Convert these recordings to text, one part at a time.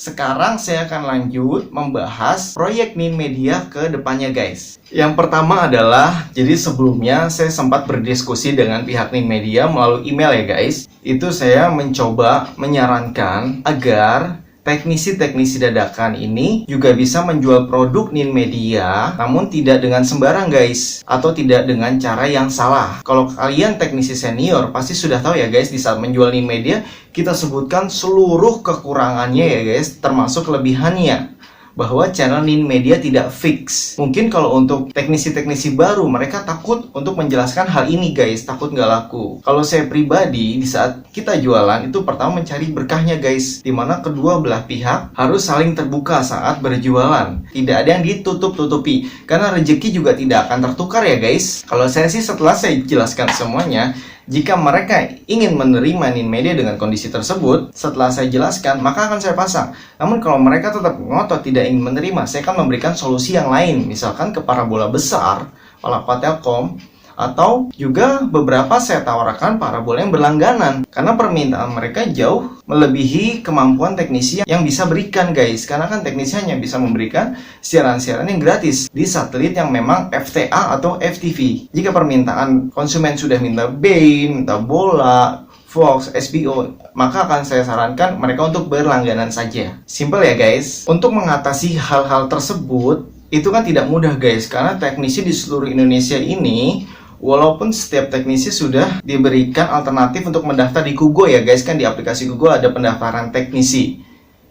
Sekarang saya akan lanjut membahas proyek Ninmedia ke depannya guys. Yang pertama adalah, jadi sebelumnya saya sempat berdiskusi dengan pihak Ninmedia melalui email ya guys. Itu saya mencoba menyarankan agar teknisi-teknisi dadakan ini juga bisa menjual produk Ninmedia, namun tidak dengan sembarang guys, atau tidak dengan cara yang salah. Kalau kalian teknisi senior pasti sudah tahu ya guys, di saat menjual Ninmedia kita sebutkan seluruh kekurangannya ya guys, termasuk kelebihannya, bahwa channel Ninmedia tidak fix. Mungkin kalau untuk teknisi-teknisi baru, mereka takut untuk menjelaskan hal ini guys, takut nggak laku. Kalau saya pribadi, di saat kita jualan, itu pertama mencari berkahnya guys, dimana kedua belah pihak harus saling terbuka saat berjualan. Tidak ada yang ditutup-tutupi, karena rezeki juga tidak akan tertukar ya guys. Kalau saya sih setelah saya jelaskan semuanya, jika mereka ingin menerima Ninmedia dengan kondisi tersebut, setelah saya jelaskan, maka akan saya pasang. Namun kalau mereka tetap ngotot tidak ingin menerima, saya akan memberikan solusi yang lain. Misalkan ke parabola besar, Palapa Telkom, atau juga beberapa saya tawarkan parabola yang berlangganan. Karena permintaan mereka jauh melebihi kemampuan teknisi yang bisa berikan guys. Karena kan teknisi hanya bisa memberikan siaran-siaran yang gratis di satelit yang memang FTA atau FTV. Jika permintaan konsumen sudah minta beam, minta bola, Fox, SBO, maka akan saya sarankan mereka untuk berlangganan saja. Simple ya guys. Untuk mengatasi hal-hal tersebut, itu kan tidak mudah guys, karena teknisi di seluruh Indonesia ini, walaupun setiap teknisi sudah diberikan alternatif untuk mendaftar di Google ya guys, kan di aplikasi Google ada pendaftaran teknisi,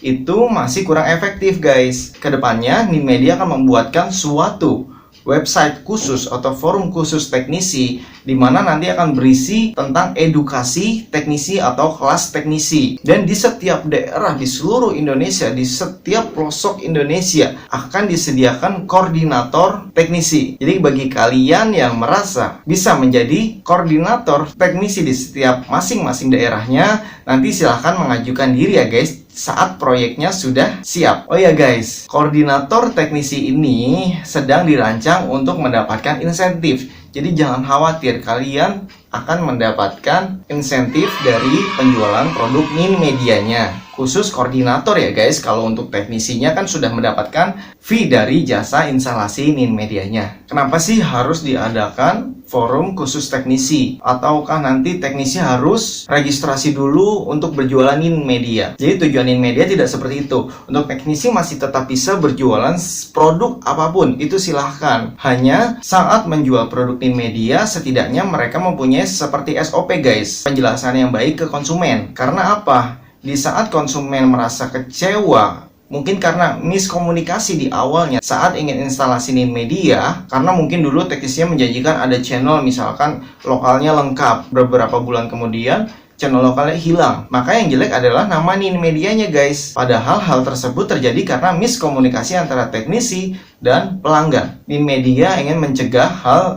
itu masih kurang efektif guys. Kedepannya Ninmedia akan membuatkan suatu website khusus atau forum khusus teknisi, di mana nanti akan berisi tentang edukasi teknisi atau kelas teknisi. Dan di setiap daerah di seluruh Indonesia, di setiap pelosok Indonesia akan disediakan koordinator teknisi. Jadi bagi kalian yang merasa bisa menjadi koordinator teknisi di setiap masing-masing daerahnya, nanti silahkan mengajukan diri ya guys saat proyeknya sudah siap. Oh ya guys, koordinator teknisi ini sedang dirancang untuk mendapatkan insentif. Jadi jangan khawatir, kalian akan mendapatkan insentif dari penjualan produk Ninmedianya. Khusus koordinator ya guys, kalau untuk teknisinya kan sudah mendapatkan fee dari jasa instalasi Ninmedianya. Kenapa sih harus diadakan forum khusus teknisi? Ataukah nanti teknisi harus registrasi dulu untuk berjualan Ninmedia? Jadi tujuan Ninmedia tidak seperti itu. Untuk teknisi masih tetap bisa berjualan produk apapun, itu silahkan. Hanya saat menjual produk Ninmedia, setidaknya mereka mempunyai seperti SOP guys, penjelasan yang baik ke konsumen. Karena apa? Di saat konsumen merasa kecewa, mungkin karena miskomunikasi di awalnya saat ingin instalasi Ninmedia, karena mungkin dulu teknisnya menjanjikan ada channel misalkan lokalnya lengkap, beberapa bulan kemudian channel lokalnya hilang, maka yang jelek adalah nama Ninmedianya guys. Padahal hal tersebut terjadi karena miskomunikasi antara teknisi dan pelanggan. Ninmedia ingin mencegah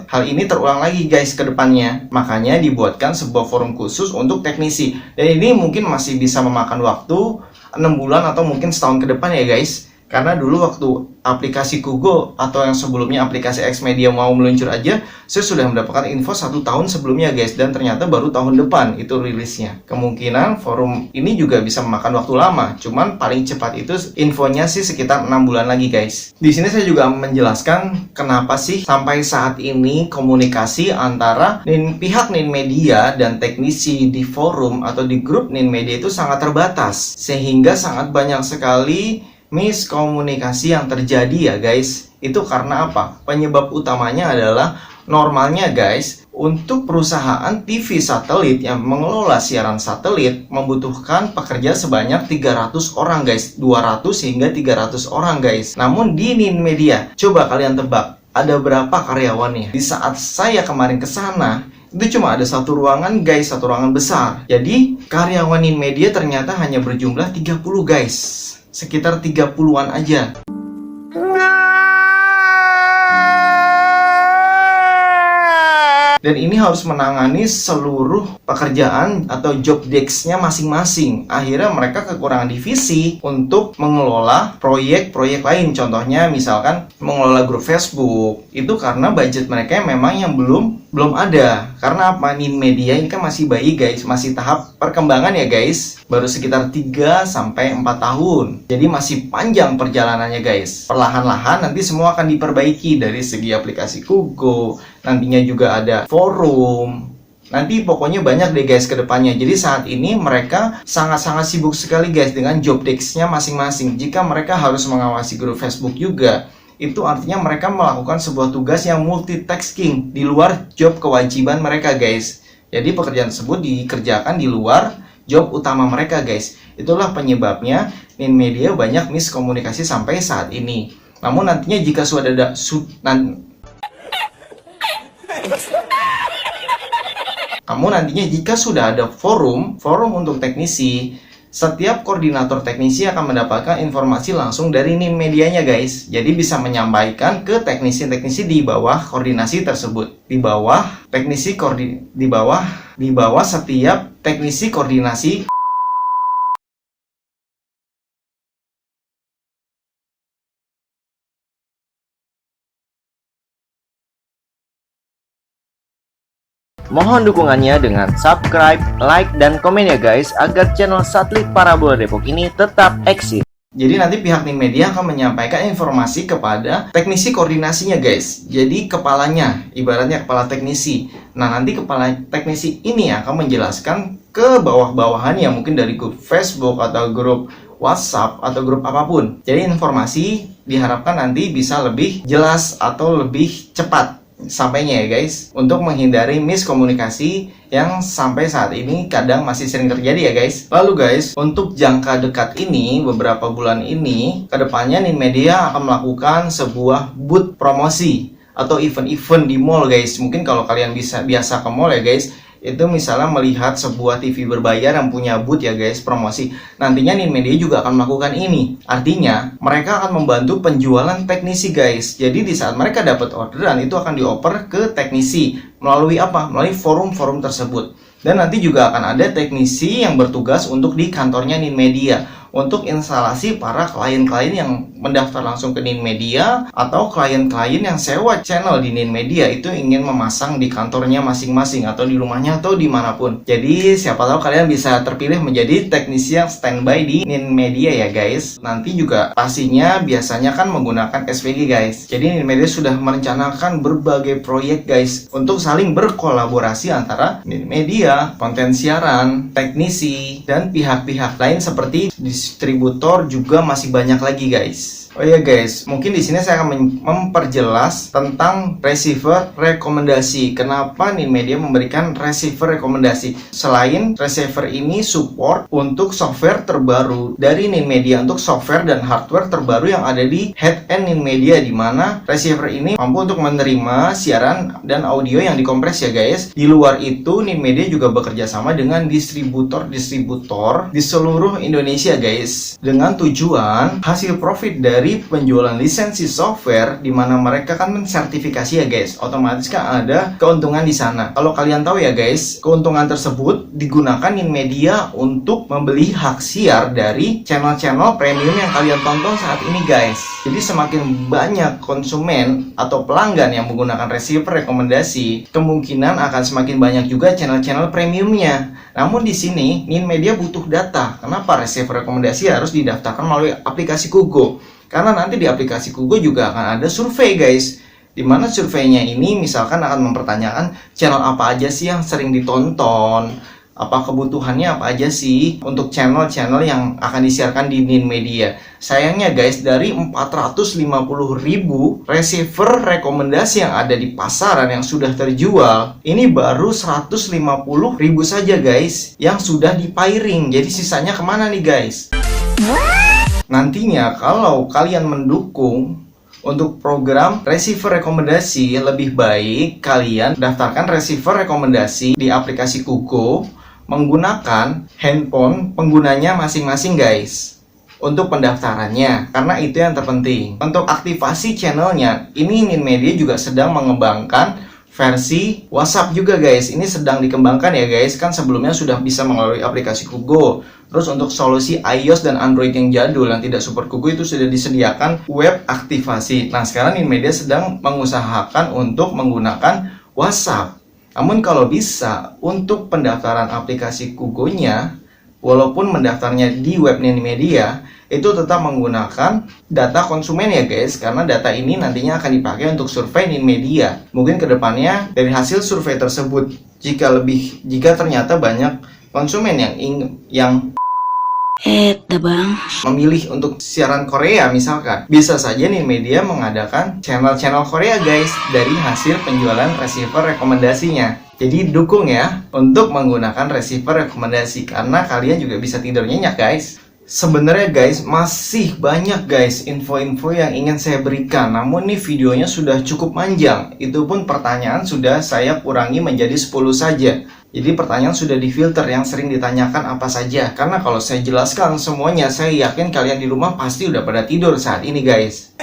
hal ini terulang lagi guys ke depannya. Makanya dibuatkan sebuah forum khusus untuk teknisi. Dan ini mungkin masih bisa memakan waktu 6 bulan atau mungkin setahun ke depan ya guys. Karena dulu waktu aplikasi Google atau yang sebelumnya aplikasi Xmedia mau meluncur aja, saya sudah mendapatkan info 1 tahun sebelumnya guys, dan ternyata baru tahun depan itu rilisnya. Kemungkinan forum ini juga bisa memakan waktu lama, cuman paling cepat itu infonya sih sekitar 6 bulan lagi guys. Di sini saya juga menjelaskan kenapa sih sampai saat ini komunikasi antara pihak Ninmedia dan teknisi di forum atau di grup Ninmedia itu sangat terbatas, sehingga sangat banyak sekali miskomunikasi yang terjadi ya guys. Itu karena apa? Penyebab utamanya adalah normalnya guys, untuk perusahaan TV satelit yang mengelola siaran satelit membutuhkan pekerja sebanyak 300 orang guys, 200 hingga 300 orang guys. Namun di Ninmedia, coba kalian tebak, ada berapa karyawannya? Di saat saya kemarin ke sana, itu cuma ada satu ruangan guys, satu ruangan besar. Jadi karyawan Ninmedia ternyata hanya berjumlah 30 guys, sekitar 30-an aja. Dan ini harus menangani seluruh pekerjaan atau job desk-nya masing-masing. Akhirnya mereka kekurangan divisi untuk mengelola proyek-proyek lain. Contohnya misalkan mengelola grup Facebook. Itu karena budget mereka memang yang belum ada. Karena apa? Ninmedia ini kan masih bayi guys, masih tahap perkembangan ya guys. Baru sekitar 3-4 tahun. Jadi masih panjang perjalanannya guys. Perlahan-lahan nanti semua akan diperbaiki dari segi aplikasi Kugo. Nantinya juga ada forum. Nanti pokoknya banyak deh guys ke depannya. Jadi saat ini mereka sangat-sangat sibuk sekali guys dengan job desk-nya masing-masing. Jika mereka harus mengawasi grup Facebook juga, itu artinya mereka melakukan sebuah tugas yang multitasking di luar job kewajiban mereka guys. Jadi pekerjaan tersebut dikerjakan di luar job utama mereka guys. Itulah penyebabnya Ninmedia banyak miskomunikasi sampai saat ini. Namun nantinya jika sudah ada jika sudah ada forum untuk teknisi, setiap koordinator teknisi akan mendapatkan informasi langsung dari Ninmedianya guys. Jadi bisa menyampaikan ke teknisi-teknisi di bawah koordinasi tersebut. Di bawah setiap teknisi koordinasi. Mohon dukungannya dengan subscribe, like, dan komen ya guys, agar channel Satelit Parabola Depok ini tetap eksis. Jadi nanti pihak Ninmedia akan menyampaikan informasi kepada teknisi koordinasinya guys. Jadi kepalanya, ibaratnya kepala teknisi. Nah nanti kepala teknisi ini akan menjelaskan ke bawah-bawahannya, mungkin dari grup Facebook atau grup WhatsApp atau grup apapun. Jadi informasi diharapkan nanti bisa lebih jelas atau lebih cepat sampainya ya guys, untuk menghindari miskomunikasi yang sampai saat ini kadang masih sering terjadi ya guys. Lalu guys, untuk jangka dekat ini, beberapa bulan ini, kedepannya Ninmedia akan melakukan sebuah booth promosi atau event-event di mall guys. Mungkin kalau kalian biasa ke mall ya guys, itu misalnya melihat sebuah TV berbayar yang punya booth ya guys, promosi. Nantinya Ninmedia juga akan melakukan ini. Artinya mereka akan membantu penjualan teknisi guys. Jadi di saat mereka dapat orderan, itu akan dioper ke teknisi melalui apa? Melalui forum-forum tersebut. Dan nanti juga akan ada teknisi yang bertugas untuk di kantornya Ninmedia untuk instalasi para klien-klien yang mendaftar langsung ke Ninmedia atau klien-klien yang sewa channel di Ninmedia itu ingin memasang di kantornya masing-masing atau di rumahnya atau dimanapun. Jadi siapa tahu kalian bisa terpilih menjadi teknisi yang standby di Ninmedia ya guys. Nanti juga pastinya biasanya kan menggunakan SVG guys. Jadi Ninmedia sudah merencanakan berbagai proyek guys untuk saling berkolaborasi antara Ninmedia, konten siaran, teknisi, dan pihak-pihak lain seperti distributor juga masih banyak lagi guys. Oh iya guys, mungkin di sini saya akan memperjelas tentang receiver rekomendasi. Kenapa Ninmedia memberikan receiver rekomendasi? Selain receiver ini support untuk software terbaru dari Ninmedia, untuk software dan hardware terbaru yang ada di head-end Ninmedia, di mana receiver ini mampu untuk menerima siaran dan audio yang dikompres ya guys. Di luar itu, Ninmedia juga bekerja sama dengan distributor-distributor di seluruh Indonesia guys, dengan tujuan hasil profit dari penjualan lisensi software, di mana mereka kan mensertifikasi ya guys, otomatis kan ada keuntungan di sana. Kalau kalian tahu ya guys, keuntungan tersebut digunakan Ninmedia untuk membeli hak siar dari channel-channel premium yang kalian tonton saat ini guys. Jadi semakin banyak konsumen atau pelanggan yang menggunakan receiver rekomendasi, kemungkinan akan semakin banyak juga channel-channel premiumnya. Namun di sini Ninmedia butuh data. Kenapa receiver rekomendasi harus didaftarkan melalui aplikasi Kugo? Karena nanti di aplikasi Kugo juga akan ada survei guys, di mana surveinya ini misalkan akan mempertanyakan channel apa aja sih yang sering ditonton, apa kebutuhannya apa aja sih untuk channel-channel yang akan disiarkan di Ninmedia. Sayangnya guys, dari 450.000 receiver rekomendasi yang ada di pasaran yang sudah terjual, ini baru 150.000 saja guys yang sudah dipairing. Jadi sisanya kemana nih guys? Nantinya kalau kalian mendukung untuk program receiver rekomendasi, lebih baik kalian daftarkan receiver rekomendasi di aplikasi Kugo menggunakan handphone penggunanya masing-masing guys untuk pendaftarannya, karena itu yang terpenting. Untuk aktivasi channelnya, ini Ninmedia juga sedang mengembangkan versi WhatsApp juga guys. Ini sedang dikembangkan ya guys. Kan sebelumnya sudah bisa melalui aplikasi Kugo. Terus untuk solusi iOS dan Android yang jadul yang tidak support Kugo itu sudah disediakan web aktivasi. Nah sekarang Ninmedia sedang mengusahakan untuk menggunakan WhatsApp. Namun kalau bisa untuk pendaftaran aplikasi Kugo-nya, walaupun mendaftarnya di web Ninmedia, itu tetap menggunakan data konsumen ya guys, karena data ini nantinya akan dipakai untuk survei Ninmedia. Mungkin kedepannya dari hasil survei tersebut, jika ternyata banyak konsumen yang Bang. memilih untuk siaran Korea misalkan, bisa saja Ninmedia mengadakan channel-channel Korea guys dari hasil penjualan receiver rekomendasinya. Jadi dukung ya untuk menggunakan receiver rekomendasi, karena kalian juga bisa tidur nyenyak guys. Sebenarnya guys, masih banyak guys info-info yang ingin saya berikan. Namun nih videonya sudah cukup panjang. Itu pun pertanyaan sudah saya kurangi menjadi 10 saja. Jadi pertanyaan sudah difilter yang sering ditanyakan apa saja. Karena kalau saya jelaskan semuanya, saya yakin kalian di rumah pasti udah pada tidur saat ini guys.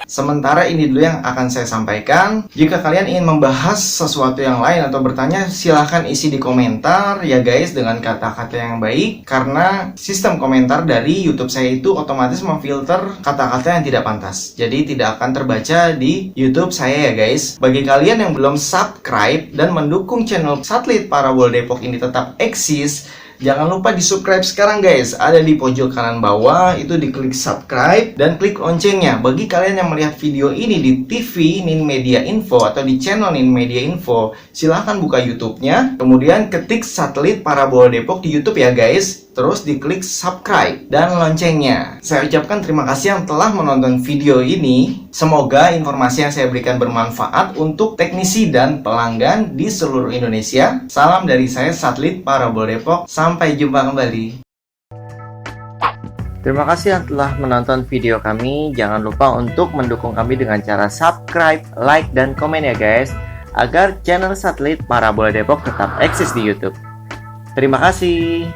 Sementara ini dulu yang akan saya sampaikan. Jika kalian ingin membahas sesuatu yang lain atau bertanya, silahkan isi di komentar ya guys dengan kata-kata yang baik. Karena sistem komentar dari YouTube saya itu otomatis memfilter kata-kata yang tidak pantas. Jadi tidak akan terbaca di YouTube saya ya guys. Bagi kalian yang belum subscribe dan mendukung channel Satelit Parabol Depok ini tetap eksis, jangan lupa di subscribe sekarang guys. Ada di pojok kanan bawah, itu diklik subscribe dan klik loncengnya. Bagi kalian yang melihat video ini di TV Ninmedia Info atau di channel Ninmedia Info, silahkan buka YouTube-nya, kemudian ketik Satelit Parabola Depok di YouTube ya guys. Terus diklik subscribe dan loncengnya. Saya ucapkan terima kasih yang telah menonton video ini. Semoga informasi yang saya berikan bermanfaat untuk teknisi dan pelanggan di seluruh Indonesia. Salam dari saya Satelit Parabola Depok. Sampai jumpa kembali. Terima kasih yang telah menonton video kami. Jangan lupa untuk mendukung kami dengan cara subscribe, like, dan komen ya guys, agar channel Satelit Parabola Depok tetap eksis di YouTube. Terima kasih.